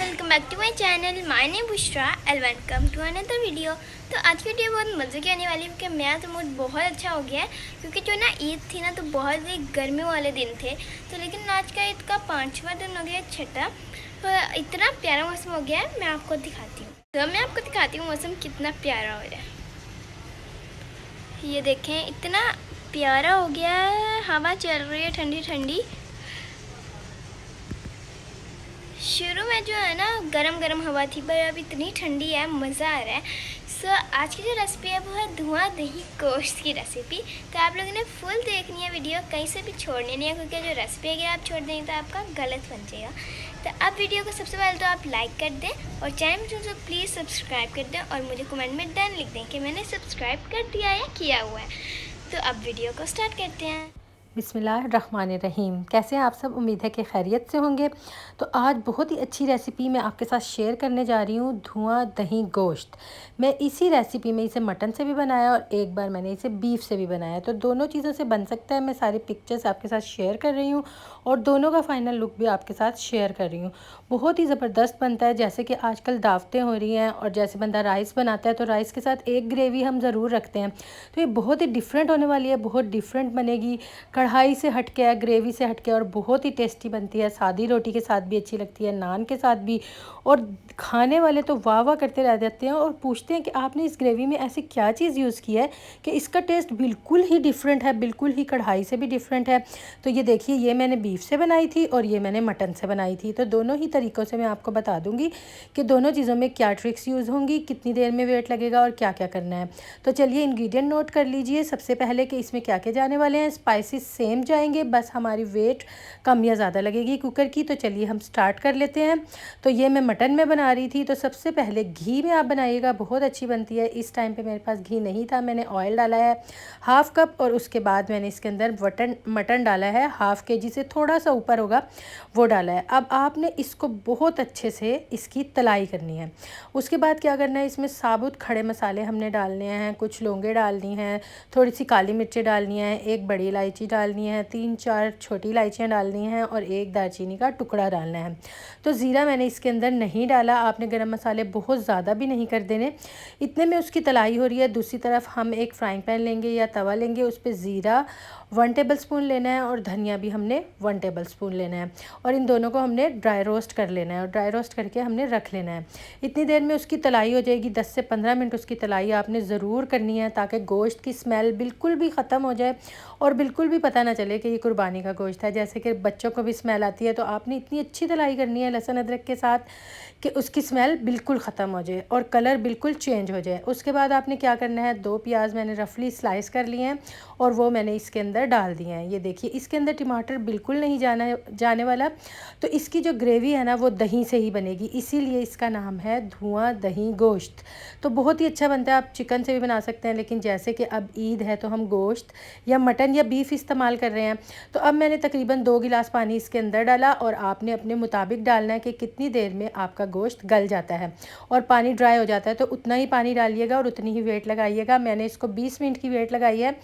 Welcome back to my channel. My name Bushra and welcome to another video. तो आज की video बहुत मज़े की आने वाली है क्योंकि मेरा तो मूड बहुत अच्छा हो गया है क्योंकि जो ना ईद थी ना तो बहुत ही गर्मी वाले दिन थे। तो लेकिन आज का ईद का 5वां दिन हो गया, छठा। तो इतना प्यारा मौसम हो गया है, मैं आपको दिखाती हूँ। तो मैं आपको दिखाती हूँ मौसम कितना प्यारा हो रहा है। ये देखें, इतना प्यारा हो गया है, हवा चल रही है ठंडी ठंडी। शुरू में जो है ना गरम गरम हवा थी, पर अब इतनी ठंडी है, मज़ा आ रहा है। आज की जो रेसिपी है वो है धुआं दही गोश्त की रेसिपी। तो आप लोगों ने फुल देखनी है वीडियो, कहीं से भी छोड़नी नहीं है क्योंकि जो रेसिपी है आप छोड़ देंगे तो आपका गलत बन जाएगा। तो अब वीडियो को सबसे पहले तो आप लाइक कर दें और चैनल में तो प्लीज़ सब्सक्राइब कर दें और मुझे कमेंट में डन लिख दें कि मैंने सब्सक्राइब कर दिया या किया हुआ है। तो अब वीडियो को स्टार्ट करते हैं। बिस्मिल्लाहिर्रहमानिर्रहीम। कैसे हैं आप सब? उम्मीद है कि खैरियत से होंगे। तो आज बहुत ही अच्छी रेसिपी मैं आपके साथ शेयर करने जा रही हूँ, धुआं दही गोश्त। मैं इसी रेसिपी में इसे मटन से भी बनाया और एक बार मैंने इसे बीफ से भी बनाया, तो दोनों चीज़ों से बन सकता है। मैं सारी पिक्चर्स आपके साथ शेयर कर रही हूँ और दोनों का फाइनल लुक भी आपके साथ शेयर कर रही हूँ। बहुत ही ज़बरदस्त बनता है। जैसे कि आजकल दावतें हो रही हैं और जैसे बंदा राइस बनाता है तो राइस के साथ एक ग्रेवी हम ज़रूर रखते हैं। तो ये बहुत ही डिफरेंट होने वाली है, बहुत डिफरेंट बनेगी। कढ़ाई से हट के है, ग्रेवी से हट के, और बहुत ही टेस्टी बनती है। सादी रोटी के साथ भी अच्छी लगती है, नान के साथ भी। और खाने वाले तो वाह वाह करते रह जाते हैं और पूछते हैं कि आपने इस ग्रेवी में ऐसी क्या चीज़ यूज़ की है कि इसका टेस्ट बिल्कुल ही डिफरेंट है, बिल्कुल ही कढ़ाई से भी डिफरेंट है। तो ये देखिए, ये मैंने बीफ से बनाई थी और ये मैंने मटन से बनाई थी। तो दोनों ही तरीक़ों से मैं आपको बता दूँगी कि दोनों चीज़ों में क्या ट्रिक्स यूज़ होंगी, कितनी देर में वेट लगेगा और क्या क्या करना है। तो चलिए इंग्रेडिएंट नोट कर लीजिए सबसे पहले कि इसमें क्या क्या जाने वाले हैं। स्पाइसेस सेम जाएंगे, बस हमारी वेट कम या ज़्यादा लगेगी कुकर की। तो चलिए हम स्टार्ट कर लेते हैं। तो ये मैं मटन में बना रही थी, तो सबसे पहले घी में आप बनाइएगा, बहुत अच्छी बनती है। इस टाइम पे मेरे पास घी नहीं था, मैंने ऑयल डाला है 1/2 कप और उसके बाद मैंने इसके अंदर मटन डाला है 1/2 kg से थोड़ा सा ऊपर होगा, वो डाला है। अब आपने इसको बहुत अच्छे से इसकी तलाई करनी है। उसके बाद क्या करना है, इसमें साबुत खड़े मसाले हमने डालने हैं, कुछ लौंगे डालनी हैं, थोड़ी सी काली मिर्चें डालनी है, एक बड़ी इलायची डालनी है, 3-4 छोटी इलायचियाँ डालनी हैं और एक दालचीनी का टुकड़ा डालना है। तो ज़ीरा मैंने इसके अंदर नहीं डाला। आपने गरम मसाले बहुत ज़्यादा भी नहीं कर देने, इतने में उसकी तलाई हो रही है। दूसरी तरफ हम एक फ्राइंग पैन लेंगे या तवा लेंगे, उस पर ज़ीरा 1 टेबलस्पून लेना है और धनिया भी हमने 1 टेबलस्पून लेना है और इन दोनों को हमने ड्राई रोस्ट कर लेना है और ड्राई रोस्ट करके हमने रख लेना है। इतनी देर में उसकी तलाई हो जाएगी। 10 से 15 मिनट उसकी तलाई आपने ज़रूर करनी है ताकि गोश्त की स्मेल बिल्कुल भी ख़त्म हो जाए और बिल्कुल भी पता ना चले कि ये कुर्बानी का गोश्त है। जैसे कि बच्चों को भी स्मेल आती है, तो आपने इतनी अच्छी तलाई करनी है लहसुन अदरक के साथ कि उसकी स्मेल बिल्कुल ख़त्म हो जाए और कलर बिल्कुल चेंज हो जाए। उसके बाद आपने क्या करना है, 2 प्याज मैंने रफली स्लाइस कर लिए हैं और वो मैंने इसके अंदर डाल दिए हैं। ये देखिए, इसके अंदर टमाटर बिल्कुल नहीं जाने वाला। तो इसकी जो ग्रेवी है ना वो दही से ही बनेगी, इसीलिए इसका नाम है धुआं दही गोश्त। तो बहुत ही अच्छा बनता है। आप चिकन से भी बना सकते हैं, लेकिन जैसे कि अब ईद है तो हम गोश्त या मटन या बीफ इस्तेमाल कर रहे हैं। तो अब मैंने तकरीबन 2 गिलास पानी इसके अंदर डाला और आपने अपने मुताबिक डालना है कि कितनी देर में आपका गोश्त गल जाता है और पानी ड्राई हो जाता है, तो उतना ही पानी डालिएगा और उतनी ही वेट लगाइएगा। मैंने इसको 20 मिनट की वेट लगाई है,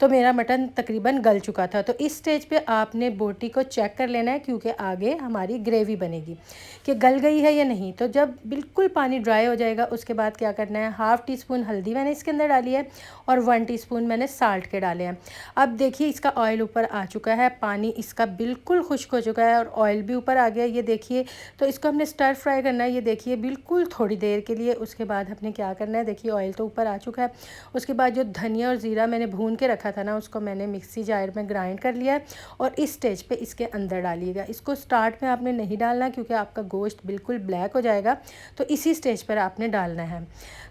तो मेरा मटन तकरीबन गल चुका था। तो इस स्टेज पे आपने बोटी को चेक कर लेना है क्योंकि आगे हमारी ग्रेवी बनेगी कि गल गई है या नहीं। तो जब बिल्कुल पानी ड्राई हो जाएगा उसके बाद क्या करना है, 1/2 टीस्पून हल्दी मैंने इसके अंदर डाली है और 1 टीस्पून मैंने साल्ट के डाले हैं। अब देखिए, इसका ऑयल ऊपर आ चुका है, पानी इसका बिल्कुल खुश्क हो चुका है और ऑयल भी ऊपर आ गया, ये देखिए। तो इसको हमने स्टर फ्राई करना है, ये देखिए, बिल्कुल थोड़ी देर के लिए। उसके बाद हमने क्या करना है, देखिए ऑयल तो ऊपर आ चुका है। उसके बाद जो धनिया और ज़ीरा मैंने भून के रखा था ना, उसको मैंने मिक्सी जार में ग्राइंड कर लिया है और इस स्टेज पे इसके अंदर डालिएगा। इसको स्टार्ट में आपने नहीं डालना क्योंकि आपका गोश्त बिल्कुल ब्लैक हो जाएगा, तो इसी स्टेज पर आपने डालना है।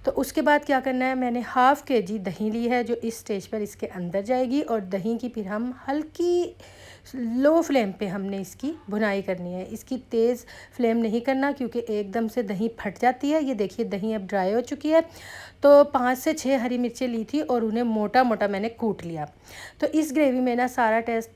तो उसके बाद क्या करना है, मैंने 1/2 kg दही ली है जो इस स्टेज पर इसके अंदर जाएगी और दही की फिर हम हल्की लो फ्लेम पे हमने इसकी भुनाई करनी है। इसकी तेज़ फ्लेम नहीं करना क्योंकि एकदम से दही फट जाती है। ये देखिए, दही अब ड्राई हो चुकी है। तो 5 से 6 हरी मिर्चें ली थी और उन्हें मोटा मोटा मैंने कूट लिया। तो इस ग्रेवी में ना सारा टेस्ट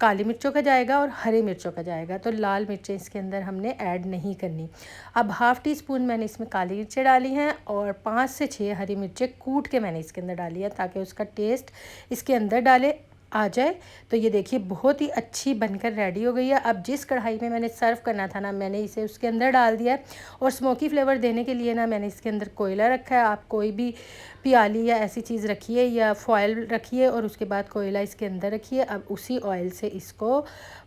काली मिर्चों का जाएगा और हरी मिर्चों का जाएगा, तो लाल मिर्चें इसके अंदर हमने ऐड नहीं करनी। अब 1/2 टीस्पून मैंने इसमें काली मिर्चें डाली हैं और 5 से 6 हरी मिर्चें कूट के मैंने इसके अंदर डाली है ताकि उसका टेस्ट इसके अंदर डाले आ जाए। तो ये देखिए बहुत ही अच्छी बनकर रेडी हो गई है। अब जिस कढ़ाई में मैंने सर्व करना था ना, मैंने इसे उसके अंदर डाल दिया है और स्मोकी फ्लेवर देने के लिए ना मैंने इसके अंदर कोयला रखा है। आप कोई भी प्याली या ऐसी चीज़ रखिए या फॉयल रखिए और उसके बाद कोयला इसके अंदर रखिए। अब उसी ऑयल से इसको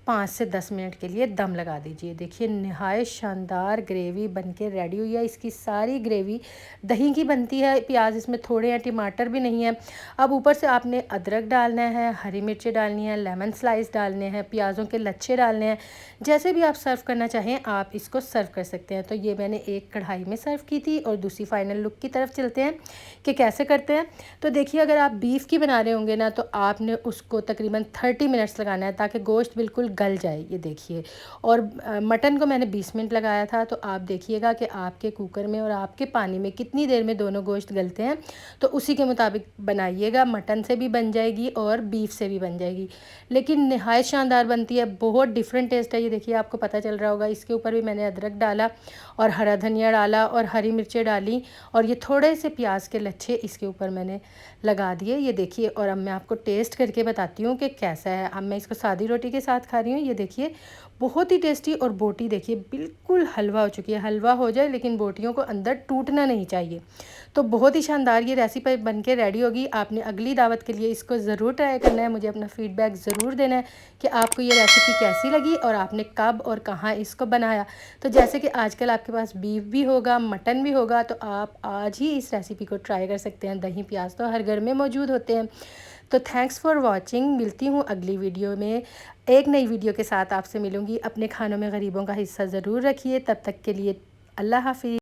5 से 10 मिनट के लिए दम लगा दीजिए। देखिए नहायत शानदार ग्रेवी बनके रेडी हुई है। इसकी सारी ग्रेवी दही की बनती है, प्याज इसमें थोड़े हैं, टमाटर भी नहीं है। अब ऊपर से आपने अदरक डालना है, हरी मिर्चें डालनी है, लेमन स्लाइस डालने हैं, प्याज़ों के लच्छे डालने हैं। जैसे भी आप सर्व करना चाहें आप इसको सर्व कर सकते हैं। तो ये मैंने एक कढ़ाई में सर्व की थी और दूसरी फाइनल लुक की तरफ चलते हैं कि कैसे करते हैं। तो देखिए अगर आप बीफ की बना रहे होंगे ना, तो आपने उसको तकरीबन 30 मिनट्स लगाना है ताकि गोश्त बिल्कुल गल जाए। ये देखिए, और मटन को मैंने 20 मिनट लगाया था। तो आप देखिएगा कि आपके कुकर में और आपके पानी में कितनी देर में दोनों गोश्त गलते हैं, तो उसी के मुताबिक बनाइएगा। मटन से भी बन जाएगी और बीफ से भी बन जाएगी, लेकिन नहायत शानदार बनती है, बहुत डिफरेंट टेस्ट है। ये देखिए आपको पता चल रहा होगा, इसके ऊपर भी मैंने अदरक डाला और हरा धनिया डाला और हरी मिर्चें डाली और ये थोड़े से प्याज के लच्छे इसके ऊपर मैंने लगा दिए। ये देखिए, और अब मैं आपको टेस्ट करके बताती हूँ कि कैसा है। अब मैं इसको सादी रोटी के साथ खा रही हूँ। ये देखिए बहुत ही टेस्टी, और बोटी देखिए बिल्कुल हलवा हो चुकी है। हलवा हो जाए लेकिन बोटियों को अंदर टूटना नहीं चाहिए। तो बहुत ही शानदार ये रेसिपी बन के रेडी होगी। आपने अगली दावत के लिए इसको ज़रूर ट्राई करना है। मुझे अपना फ़ीडबैक ज़रूर देना है कि आपको ये रेसिपी कैसी लगी और आपने कब और कहाँ इसको बनाया। तो जैसे कि आजकल आपके पास बीफ भी होगा, मटन भी होगा, तो आप आज ही इस रेसिपी को ट्राई कर सकते हैं। दही प्याज तो हर घर में मौजूद होते हैं। तो थैंक्स फॉर वॉचिंग। मिलती हूँ अगली वीडियो में, एक नई वीडियो के साथ आपसे मिलूँगी। अपने खानों में गरीबों का हिस्सा ज़रूर रखिए। तब तक के लिए अल्लाह हाफिज़।